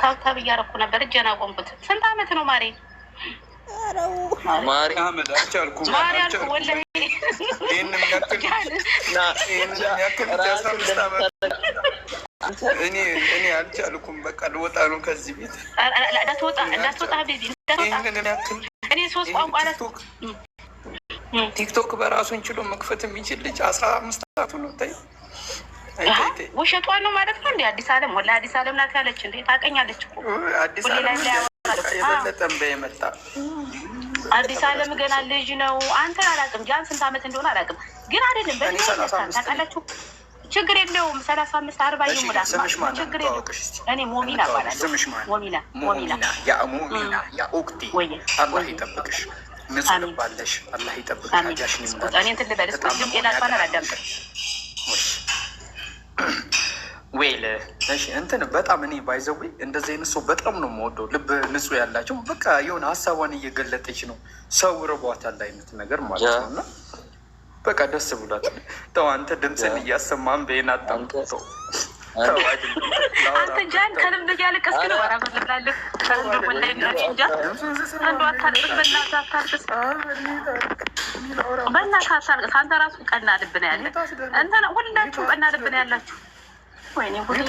ታብታብ እያደረኩ ነበር። እጄን አቆምኩት። ስንት ዓመት ነው ማሬ? ማርያም አልቻልኩም። ማርያም ወላሂ ይሄንን ያክል እኔ አልቻልኩም። በቃ ልወጣ ነው ከዚህ ቤት። እንዳትወጣ ቤቢ እንዳትወጣ። እኔ 3 ቋንቋ ቲክቶክ በራሱን ችሎ መክፈት የሚችል ልጅ 15 ዓመቱ ነው። ታይ ውሸቷን ነው ማለት ነው። እንደ አዲስ ዓለም ወላ አዲስ ዓለም ናት ያለች እንዴ? ታውቀኛለች እኮ አዲስ ዓለም የበለጠም በየመጣ አዲስ ዓለም ገና ልጅ ነው። አንተን አላውቅም። ጃን ስንት ዓመት እንደሆነ አላውቅም፣ ግን አይደለም በእኔ ታውቃላችሁ። ችግር የለውም 35 40 ይሙላ ችግር የለውም። እኔ ሞሚና እባላለሁ። ሞሚና ያ ኦክቲ አላህ ይጠብቅሽ። ንጹህ ልባለሽ አላህ ይጠብቅሽ። አጃሽን ይሙላ። እኔ እንትን ልበልስ ግን ጤናቷን አላዳምጥም። ወይለ እሺ እንትን በጣም እኔ ባይዘዌ እንደዚህ አይነት ሰው በጣም ነው የምወደው። ልብ ንጹህ ያላቸው በቃ የሆነ ሀሳቧን እየገለጠች ነው። ሰው ርቧታል አይነት ነገር ማለት ነው። እና በቃ ደስ ብሏት። ተው አንተ ድምፅን እያሰማን በይን አጣምጠው። አንተ ጃን ከልብ እያለቀስክ ነው። አራፈልላለህ ከልብ ወላሂ እንጃ አንዱ አታልቅስ፣ በእናትህ አታልቅስ፣ በእናትህ አታልቅስ። አንተ ራሱ ቀና ልብ ነው ያለ። እንትን ሁላችሁ ቀና ልብ ነው ያላችሁ። ወይኔ ጉድ!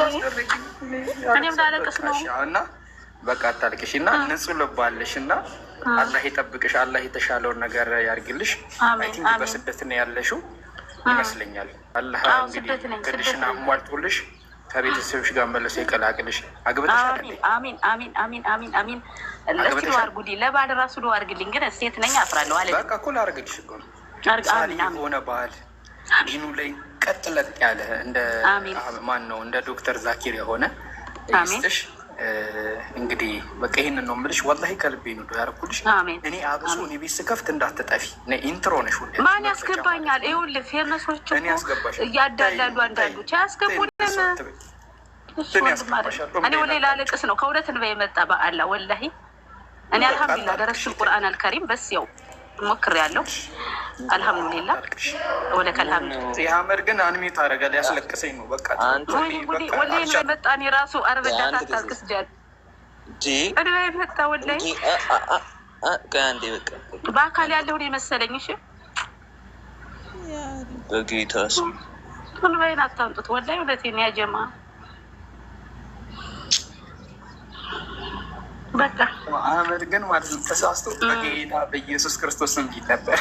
እኔም ላለቅስ ነው። እና በቃ አታልቅሽ እና ንጹህ ልብ አለሽ እና አላህ ይጠብቅሽ። አላህ የተሻለውን ነገር ያርግልሽ። አይ ቲንክ በስደት ነው ያለሽው ይመስለኛል። አላህ እንግዲህ ትንሽን አሟልቶልሽ ከቤተሰብሽ ጋር መለሰ ይቀላቅልሽ። አግብተሻል? አሚን አሚን አሚን አሚን አሚን። ለስኪ አርጉልኝ፣ ለባል ራሱ ዶ አርግልኝ። ግን ሴት ነኝ አፍራለሁ አለ። በቃ እኮ ላርግልሽ እኮ ነው። አሚን አሚን። ሆነ ባህል ዲኑ ላይ ቀጥለት ያለ እንደ ማን ነው እንደ ዶክተር ዛኪር የሆነ ይስጥሽ። እንግዲህ በቃ ይሄንን ነው የምልሽ። ወላሂ ከልቤ ነው ያደረኩልሽ። እኔ አብሶ እኔ ቤት ስከፍት እንዳትጠፊ ኢንትሮ ነሽ። ሁሌ ማን ያስገባኛል? ይኸውልህ ፌርነሶች እያዳላሉ አንዳንዶች አያስገቡንም። እኔ ወላሂ ላለቅስ ነው። ከሁለት እንባ የመጣ በአላ ወላሂ እኔ አልሐምዱሊላህ ደረስኩ ቁርአን አልከሪም በስ ያው ሞክሬያለሁ። አልሐምዱሊላህ ወለከል ሐምድ። ያመር ግን አንሚት አደረጋል። ያስለቅሰኝ ነው በቃ ወላሂ ነው የመጣ። እኔ ራሱ አርበዳት አታልቅስ ጃል እኔ የመጣ ወላሂ ከአንዴ በቃ በአካል ያለው ነው የመሰለኝ። እሺ በጌታ ስም ሁሉን አታምጡት። ወላሂ እውነቴን ያ ጀማ በቃ አህመድ ግን ማለት ነው ተሳስቶ በጌታ በኢየሱስ ክርስቶስ እንዲል ነበር።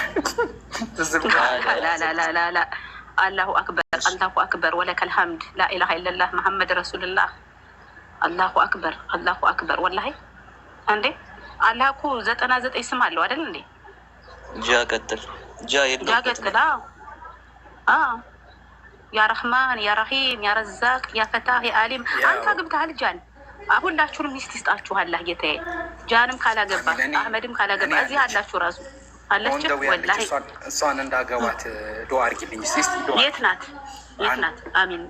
ላ አላሁ አክበር አላሁ አክበር ወለከል ሐምድ ላኢላሃ ኢለላህ መሐመድ ረሱልላህ። አላሁ አክበር አላሁ አክበር። ወላሂ እንዴ አላህ እኮ 99 ስም አለው አይደል እንዴ? ጃ ቀጥል ጃ ቀጥል። ያ ረህማን ያ ረሂም ያ ረዛቅ ያ ፈታህ ያ አሊም። አንተ አግብተሃል ጃን? ሁላችሁንም ሚስት ይስጣችሁ አላህ ጌታዬ። ጃንም ካላገባ አህመድም ካላገባ እዚህ አላችሁ ራሱ አለች። ወላሂ እሷን እንዳገባት ዱአ አድርጊልኝ እስቲ። የት ናት? የት ናት? አሚን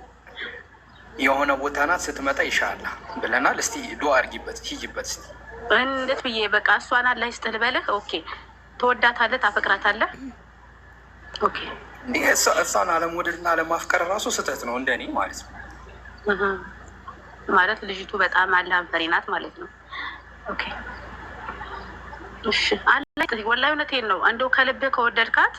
የሆነ ቦታ ናት። ስትመጣ ኢንሻአላህ ብለናል። እስቲ ዱአ አድርጊበት ሂጂበት እስቲ። እንዴት ብዬ በቃ እሷን አላህ ይስጥህ ልበልህ? ኦኬ ትወዳታለህ፣ ታፈቅራታለህ? ኦኬ እንዴ እሷን አለመውደድና አለማፍቀር ራሱ ስህተት ነው እንደኔ ማለት ነው። ማለት ልጅቱ በጣም አላህን ፈሪ ናት ማለት ነው። ኦኬ እሺ አላህ ወላሂ እውነቴን ነው። እንደው ከልብህ ከወደድካት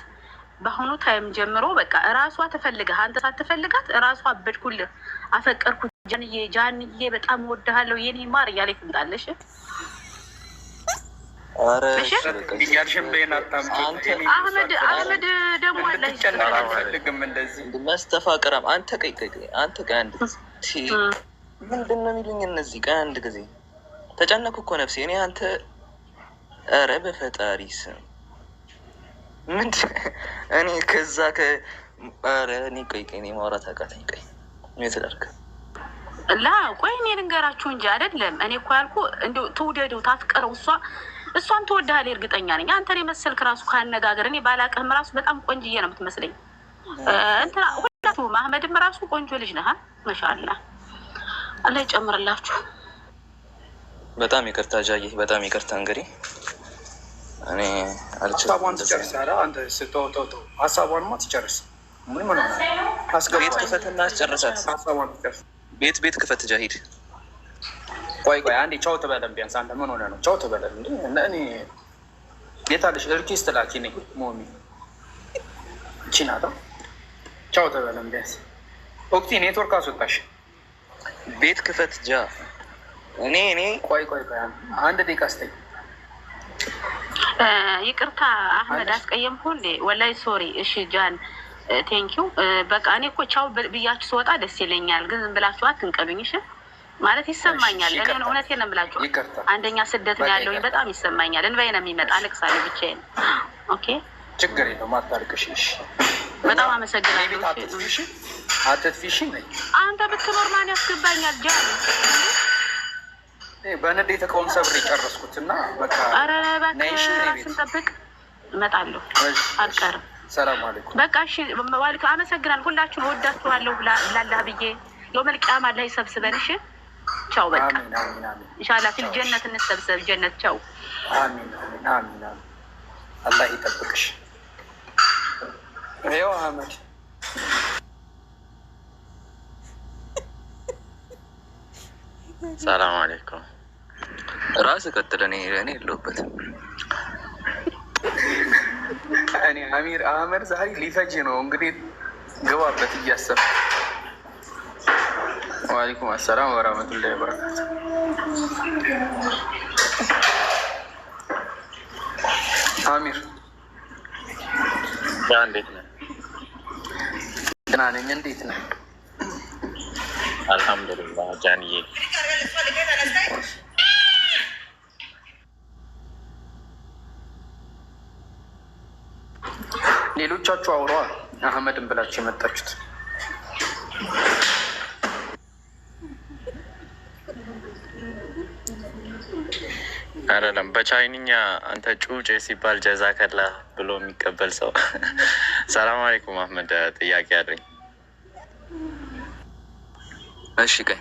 በአሁኑ ታይም ጀምሮ በቃ እራሷ ትፈልግህ፣ አንተ ሳትፈልጋት እራሷ አበድኩልህ፣ አፈቀርኩ፣ ጃንዬ በጣም እወድሃለሁ የኔ ማር እያለች ትምጣለሽ። አህመድ ደግሞ መስተፋቅራም አንተ ቀይ አንተ ቀይ አንድ ምንድን ነው የሚሉኝ እነዚህ? ቀን አንድ ጊዜ ተጨነኩ እኮ ነፍሴ እኔ አንተ። ኧረ በፈጣሪ ስም ምንድን እኔ ከዛ ኧረ እኔ ቆይ እኔ ማውራት አቃተኝ። ቆይ የተዳርክ ላ ቆይ እኔ ልንገራችሁ እንጂ አይደለም። እኔ እኮ ያልኩ እንደው ትውደደው ታፍቀረው። እሷን ትወድሃለች እርግጠኛ ነኝ። አንተን የመሰልክ ራሱ ካነጋገር እኔ ባላቅህም ራሱ በጣም ቆንጅዬ ነው የምትመስለኝ። እንትና ሁላችሁም አህመድም ራሱ ቆንጆ ልጅ ነህ። ማሻአላህ አላህ ይጨምርላችሁ። በጣም ይቅርታ ጃዬ፣ በጣም ይቅርታ። እንግዲህ እኔ ሀሳቧን ትጨርሳለህ አንተ። ስተው ሀሳቧንማ ትጨርስ። ምን ሆነ? ቤት ክፈትና አስጨርሳት። ሀሳቧን ትጨርስ። ቤት ክፈት ጃሂድ። ቆይ አንዴ ቻው ትበለን ቢያንስ። አንተ ምን ሆነ ነው ቻው ትበለን እንዴ? እኔ የታለሽ ሪኩዌስት ላኪ ነኝ ሞሚ ቺናታ ቻው ትበለን ቢያንስ። ኦክቲ ኔትወርክ አስወጣሽ። ቤት ክፈት ጃ። እኔ ቆይ አንድ ደቂቃ ስተኝ። ይቅርታ አህመድ አስቀየምኩ እንዴ? ወላይ ሶሪ። እሺ ጃን ቴንኪው። በቃ እኔ እኮ ቻው ብያችሁ ስወጣ ደስ ይለኛል፣ ግን ዝም ብላችሁ አትንቀሉኝ። እሺ ማለት ይሰማኛል። እኔ እውነቴን ነው የምላችሁ። አንደኛ ስደት ነው ያለውኝ፣ በጣም ይሰማኛል። እንባዬ ነው የሚመጣ፣ አለቅሳለሁ ብቻዬን። ኦኬ ችግር የለውም አታርቅሽ። እሺ በጣም አመሰግናለሁ። አትጥፊሽ ነኝ። አንተ ብትኖር ማን ያስገባኛል? ጃን በንዴት እቃውን ሰብሬ ጨረስኩት እና በቃ ኧረ እባክህ ስንጠብቅ እመጣለሁ፣ አልቀርም። ሰላም አለይኩም። በቃ እሺ ዋልክ። አመሰግናለሁ። ሁላችሁን እወዳችኋለሁ። ላላህ ብዬ የውመል ቂያማ ላይ ሰብስበን። እሺ ቻው። በቃ ኢንሻአላህ ፊል ጀነት እንሰብሰብ። ጀነት ቻው። አሚን አሚን። አላህ ይጠብቅሽ። ይኸው አህመድ ሰላም አለይኩም። ራስ ቀጥል። እኔ የለሁበትም። እኔ አሚር አህመድ ዛሬ ሊፈጅ ነው እንግዲህ ግባበት እያሰብ። ወአለይኩም አሰላም ወራህመቱላሂ ወበረካቱ። አሚር እንዴት ነህ? ደህና ነኝ። እንዴት ነህ? አልሐምዱሊላህ ጃንዬ። ሌሎቻችሁ አውሯ አህመድን ብላችሁ የመጣችሁት አይደለም። በቻይንኛ አንተ ጩጬ ሲባል ጀዛከላ ብሎ የሚቀበል ሰው። ሰላም አለይኩም አህመድ፣ ጥያቄ አለኝ። እሺ ቀይ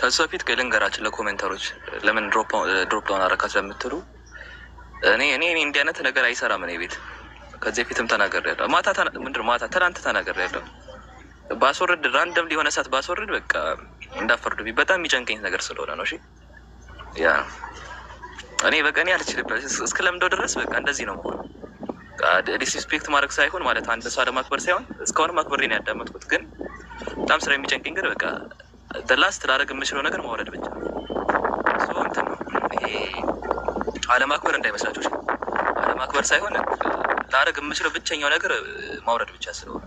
ከሱ በፊት ልንገራችን ለኮሜንተሮች ለምን ድሮፕ ዳውን አረካት ለምትሉ እኔ እንዲህ አይነት ነገር አይሰራም። እኔ ቤት ከዚህ በፊትም ተናግሬያለሁ። ማታ ትናንት ተናግሬያለሁ። ባስወርድ ራንደም ሊሆነ ሰዓት ባስወርድ በቃ እንዳፈርዱብኝ በጣም የሚጨንቀኝ ነገር ስለሆነ ነው። እሺ ያ እኔ በቃ እኔ አልችልበት እስክለምደው ድረስ በቃ እንደዚህ ነው መሆን። ዲስሪስፔክት ማድረግ ሳይሆን ማለት አንድ ሰው አለማክበር ሳይሆን እስካሁንም አክብሬ ነው ያዳመጥኩት፣ ግን በጣም ስራ የሚጨንቀኝ ግን በቃ ላስት ላደርግ የምችለው ነገር ማውረድ ብቻ እንትን ነው። ይሄ አለማክበር እንዳይመስላችሁ። አለማክበር ሳይሆን ላደርግ የምችለው ብቸኛው ነገር ማውረድ ብቻ ስለሆነ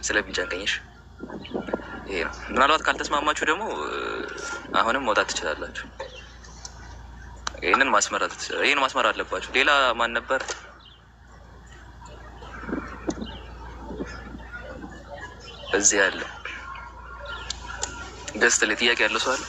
ስለሚጨንቀኝሽ ይሄ ነው። ምናልባት ካልተስማማችሁ ደግሞ አሁንም መውጣት ትችላላችሁ። ይህን ማስመር አለባችሁ። ሌላ ማን ነበር? እዚህ ያለው ገስት ላይ ጥያቄ ያለው ሰው አለ?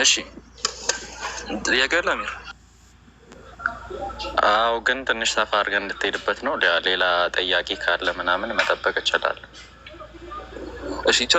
እሺ ጥያቄ አለ አሚር? አዎ ግን ትንሽ ሰፋ አድርገን እንድትሄድበት ነው። ሌላ ጥያቄ ካለ ምናምን መጠበቅ እችላለሁ። እሺ